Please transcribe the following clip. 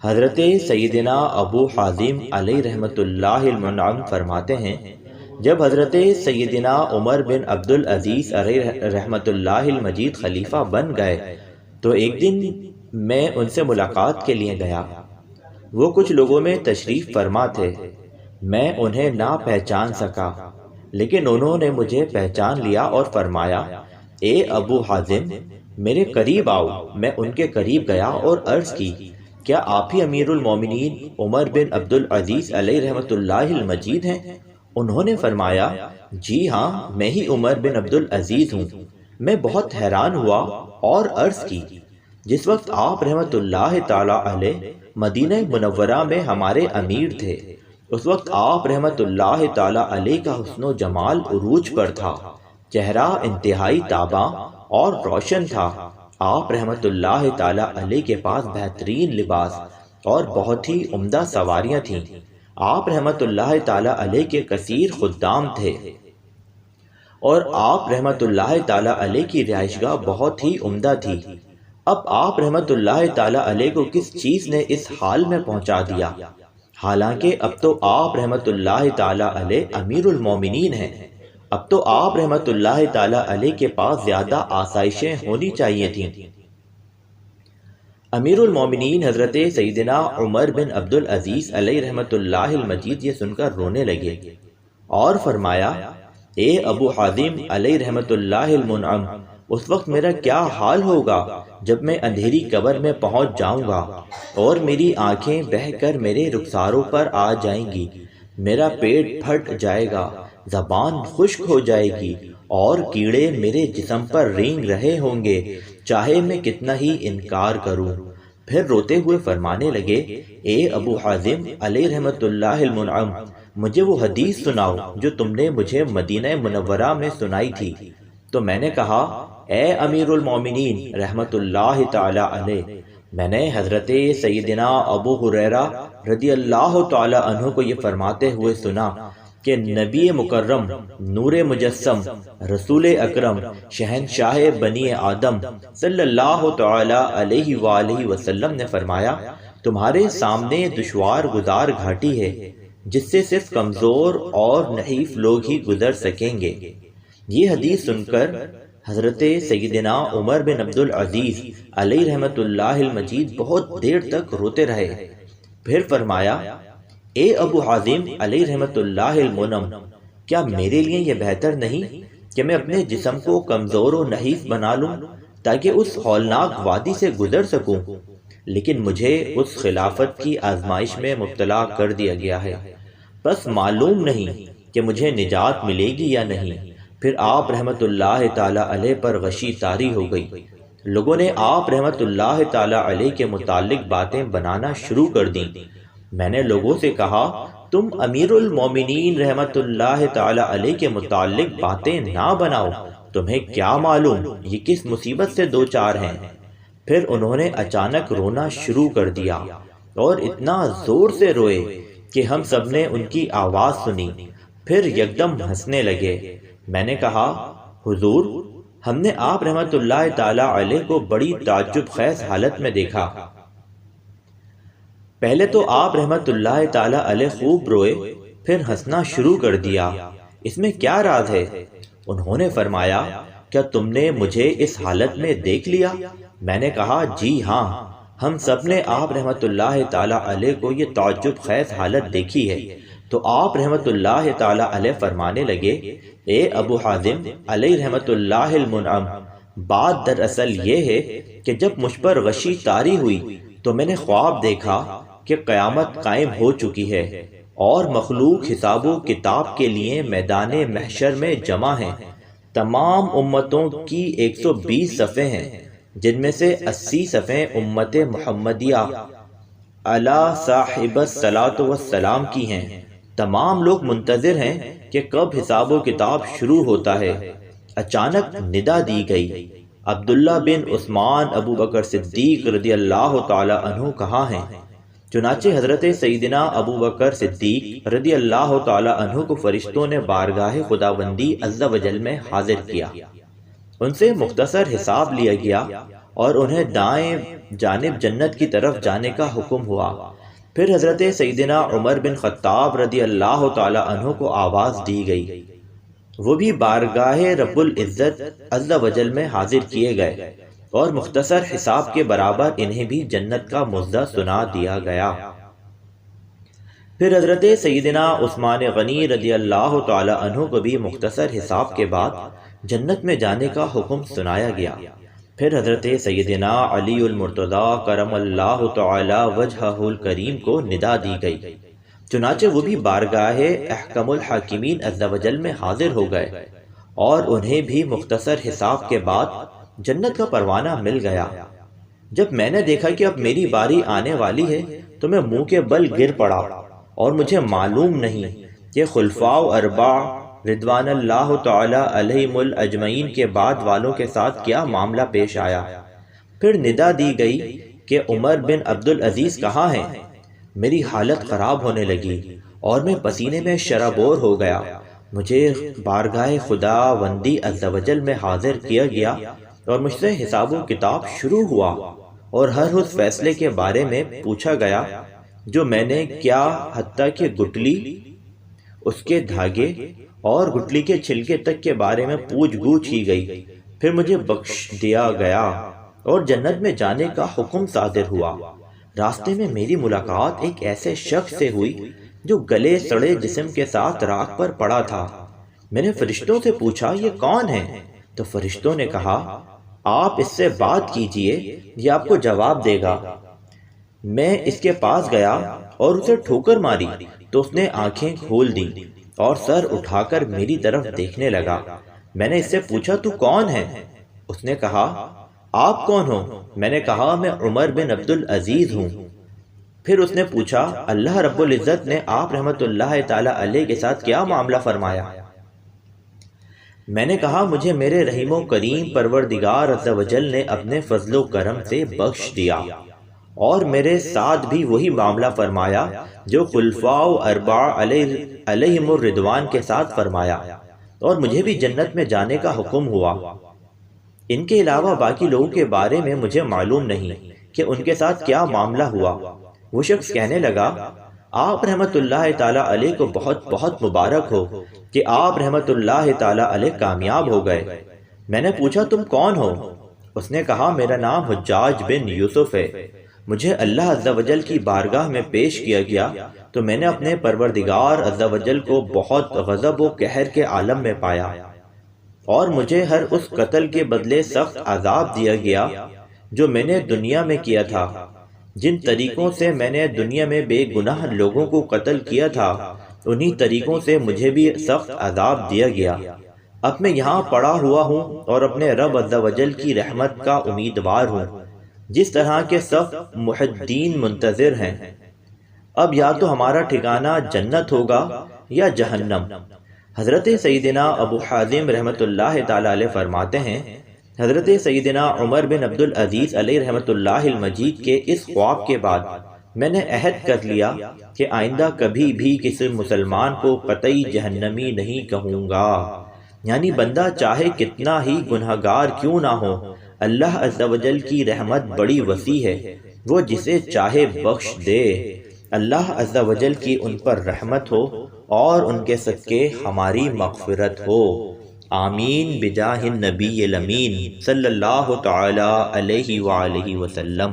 حضرت سیدنا ابو حازم علیہ رحمۃ اللہ المنعم فرماتے ہیں، جب حضرت سیدنا عمر بن عبدالعزیز علیہ رحمۃ اللہ المجید خلیفہ بن گئے تو ایک دن میں ان سے ملاقات کے لیے گیا۔ وہ کچھ لوگوں میں تشریف فرما تھے، میں انہیں نہ پہچان سکا، لیکن انہوں نے مجھے پہچان لیا اور فرمایا، اے ابو حازم میرے قریب آؤ۔ میں ان کے قریب گیا اور عرض کی، کیا آپ ہی امیر المومنین عمر بن عبدالعزیز علیہ رحمۃ اللہ المجید ہیں؟ انہوں نے فرمایا، جی ہاں میں ہی عمر بن عبدالعزیز ہوں۔ میں بہت حیران ہوا اور عرض کی، جس وقت آپ رحمۃ اللہ تعالی علیہ مدینہ منورہ میں ہمارے امیر تھے، اس وقت آپ رحمۃ اللہ تعالی علیہ کا حسن و جمال عروج پر تھا، چہرہ انتہائی تاباں اور روشن تھا۔ آپ رحمۃ اللہ تعالی علیہ کے پاس بہترین لباس اور بہت ہی عمدہ سواریاں تھیں۔ آپ رحمۃ اللہ تعالی علیہ کے کثیر خدام تھے اور آپ رحمۃ اللہ تعالی علیہ کی رہائش گاہ بہت ہی عمدہ تھی۔ اب آپ رحمۃ اللہ تعالی علیہ کو کس چیز نے اس حال میں پہنچا دیا؟ حالانکہ اب تو آپ رحمۃ اللہ تعالی علیہ امیر المومنین ہیں، اب تو آپ رحمۃ اللہ تعالی علیہ کے پاس زیادہ آسائشیں ہونی چاہیے تھیں۔ امیر المومنین حضرت سیدنا عمر بن عبدالعزیز علیہ رحمۃ اللہ المجید یہ سن کر رونے لگے اور فرمایا، اے ابو حازم علیہ رحمۃ اللہ المنعم، اس وقت میرا کیا حال ہوگا جب میں اندھیری قبر میں پہنچ جاؤں گا اور میری آنکھیں بہہ کر میرے رخساروں پر آ جائیں گی، میرا پیٹ پھٹ جائے گا، زبان خشک ہو جائے گی اور کیڑے میرے جسم پر رینگ رہے ہوں گے، چاہے میں کتنا ہی انکار کروں۔ پھر روتے ہوئے فرمانے لگے، اے ابو حازم علیہ رحمۃ اللہ المنعم، مجھے وہ حدیث سناؤ جو تم نے مجھے مدینہ منورہ میں سنائی تھی۔ تو میں نے کہا، اے امیر المومنین رحمۃ اللہ تعالی علیہ، میں نے حضرت سیدنا ابو ہریرہ رضی اللہ تعالی عنہ کو یہ فرماتے ہوئے سنا کہ نبی مکرم، نور مجسم، رسول اکرم، شہنشاہ بنی آدم صلی اللہ تعالی علیہ وآلہ وسلم نے فرمایا، تمہارے سامنے دشوار گزار گھاٹی ہے جس سے صرف کمزور اور نحیف لوگ ہی گزر سکیں گے۔ یہ حدیث سن کر حضرت سیدنا عمر بن عبدالعزیز علیہ رحمۃ اللہ المجید بہت دیر تک روتے رہے۔ پھر فرمایا، اے ابو حازم علیہ رحمۃ اللہ المنعم، کیا میرے لیے یہ بہتر نہیں کہ میں اپنے جسم کو کمزور و نحیف بنا لوں تاکہ اس ہولناک وادی سے گزر سکوں؟ لیکن مجھے اس خلافت کی آزمائش میں مبتلا کر دیا گیا ہے، بس معلوم نہیں کہ مجھے نجات ملے گی یا نہیں۔ پھر آپ رحمۃ اللہ تعالی علیہ پر غشی طاری ہو گئی، لوگوں نے آپ رحمۃ اللہ تعالی علیہ کے متعلق باتیں بنانا شروع کر دیں۔ میں نے لوگوں سے کہا، تم امیر المومنین رحمۃ اللہ تعالی علیہ کے متعلق باتیں نہ بناؤ، تمہیں کیا معلوم یہ کس مصیبت سے دوچار ہیں۔ پھر انہوں نے اچانک رونا شروع کر دیا اور اتنا زور سے روئے کہ ہم سب نے ان کی آواز سنی، پھر یکدم ہنسنے لگے۔ میں نے کہا، حضور ہم نے آپ رحمۃ اللہ تعالی علیہ کو بڑی تعجب خیز حالت میں دیکھا۔ پہلے تو آپ رحمۃ اللہ تعالی علیہ خوب روئے، پھر ہنسنا شروع کر دیا، اس میں کیا راز ہے؟ انہوں نے فرمایا، کیا تم نے مجھے اس حالت میں دیکھ لیا؟ میں نے کہا، جی ہاں، ہم سب نے آپ رحمۃ اللہ تعالی علیہ کو یہ تعجب خیز حالت دیکھی ہے۔ تو آپ رحمۃ اللہ تعالی علیہ فرمانے لگے، اے ابو حازم علیہ رحمۃ اللہ المنعم، بات دراصل یہ ہے کہ جب مجھ پر غشی طاری ہوئی تو میں نے خواب دیکھا کہ قیامت قائم ہو چکی ہے اور مخلوق حساب و کتاب کے لیے میدان محشر میں جمع ہیں۔ تمام امتوں کی 120 صفیں ہیں، جن میں سے 80 صفیں امت محمدیہ علی صاحب الصلاۃ والسلام کی ہیں۔ تمام لوگ منتظر ہیں کہ کب حساب و کتاب شروع ہوتا ہے۔ اچانک ندا دی گئی، عبداللہ بن عثمان ابو بکر صدیق رضی اللہ تعالی عنہ کہاں ہیں؟ چنانچہ حضرت سیدنا ابو بکر صدیق رضی اللہ تعالی عنہ کو فرشتوں نے بارگاہ خداوندی عز و جل میں حاضر کیا، ان سے مختصر حساب لیا گیا اور انہیں دائیں جانب جنت کی طرف جانے کا حکم ہوا۔ پھر حضرت سیدنا عمر بن خطاب رضی اللہ تعالی عنہ کو آواز دی گئی، وہ بھی بارگاہ رب العزت عز و جل میں حاضر کیے گئے اور مختصر حساب کے برابر انہیں بھی جنت کا مزدہ سنا دیا گیا۔ پھر حضرت سیدنا عثمان غنی رضی اللہ تعالی عنہ کو بھی مختصر حساب کے بعد جنت میں جانے کا حکم سنایا گیا۔ پھر حضرت سیدنا علی المرتضی کرم اللہ تعالی وجہہ الکریم کو ندا دی گئی، چنانچہ وہ بھی بارگاہ احکم الحاکمین عز و جل میں حاضر ہو گئے اور انہیں بھی مختصر حساب کے بعد جنت کا پروانہ مل گیا۔ جب میں نے دیکھا کہ اب میری باری آنے والی ہے تو میں منہ کے بل گر پڑا، اور مجھے معلوم نہیں کہ خلفاء اربعہ رضوان اللہ تعالی علیہم الاجمعین کے بعد والوں کے ساتھ کیا معاملہ پیش آیا۔ پھر ندا دی گئی کہ عمر بن عبدالعزیز کہاں ہیں؟ میری حالت خراب ہونے لگی اور میں پسینے میں شرابور ہو گیا۔ مجھے بارگاہ خدا وندی عز و جل میں حاضر کیا گیا اور مجھ سے حساب و کتاب شروع ہوا، اور ہر اس فیصلے کے بارے میں پوچھا گیا جو میں نے کیا، حتیٰ کہ گٹلی، اس کے دھاگے اور گٹلی کے چھلکے تک کے بارے میں پوچھ گچھ کی گئی۔ پھر مجھے بخش دیا گیا اور جنت میں جانے کا حکم صادر ہوا۔ راستے میں میری ملاقات ایک ایسے شخص سے ہوئی جو گلے سڑے جسم کے ساتھ راکھ پر پڑا تھا۔ میں نے فرشتوں سے پوچھا، یہ کون ہے؟ تو فرشتوں نے کہا، آپ اس سے بات کیجئے، یہ آپ کو جواب دے گا۔ میں اس کے پاس گیا اور اسے ٹھوکر ماری تو اس نے آنکھیں کھول دی اور سر اٹھا کر میری طرف دیکھنے لگا۔ میں نے اس سے پوچھا، تو کون ہے؟ اس نے کہا، آپ کون ہو؟ میں نے کہا، میں عمر بن عبدالعزیز ہوں۔ پھر اس نے پوچھا، اللہ رب العزت نے آپ رحمت اللہ تعالی علیہ کے ساتھ کیا معاملہ فرمایا؟ میں نے کہا، مجھے میرے رحیم و کریم پروردگار عز و جل نے اپنے فضل و کرم سے بخش دیا، اور میرے ساتھ بھی وہی معاملہ فرمایا جو خلفاء اربعہ علیہم الرضوان کے ساتھ فرمایا، اور مجھے بھی جنت میں جانے کا حکم ہوا۔ ان کے علاوہ باقی لوگوں کے بارے میں مجھے معلوم نہیں کہ ان کے ساتھ کیا معاملہ ہوا۔ وہ شخص کہنے لگا، آپ رحمت اللہ تعالی علیہ کو بہت بہت مبارک ہو کہ آپ رحمت اللہ تعالی علیہ کامیاب ہو گئے۔ میں نے پوچھا، تم کون ہو؟ اس نے کہا، میرا نام حجاج بن یوسف ہے۔ مجھے اللہ عز و جل کی بارگاہ میں پیش کیا گیا تو میں نے اپنے پروردگار عز و جل کو بہت غضب و قہر کے عالم میں پایا، اور مجھے ہر اس قتل کے بدلے سخت عذاب دیا گیا جو میں نے دنیا میں کیا تھا۔ جن طریقوں سے میں نے دنیا میں بے گناہ لوگوں کو قتل کیا تھا، انہی طریقوں سے مجھے بھی سخت عذاب دیا گیا۔ اب میں یہاں پڑا ہوا ہوں اور اپنے رب عز و جل کی رحمت کا امیدوار ہوں، جس طرح کے سب محدین منتظر ہیں۔ اب یا تو ہمارا ٹھکانہ جنت ہوگا یا جہنم۔ حضرت سیدنا ابو حازم رحمت اللہ تعالی علیہ فرماتے ہیں، حضرت سیدنا عمر بن عبدالعزیز علیہ رحمت اللہ المجید کے اس خواب کے بعد میں نے عہد کر لیا کہ آئندہ کبھی بھی کسی مسلمان کو قطعی جہنمی نہیں کہوں گا۔ یعنی بندہ چاہے کتنا ہی گنہگار کیوں نہ ہو، اللہ عز و جل کی رحمت بڑی وسیع ہے، وہ جسے چاہے بخش دے۔ اللہ عز و جل کی ان پر رحمت ہو اور ان کے صدقے ہماری مغفرت ہو، آمین بجاہ النبی الامین صلی اللہ تعالی علیہ وآلہ وسلم۔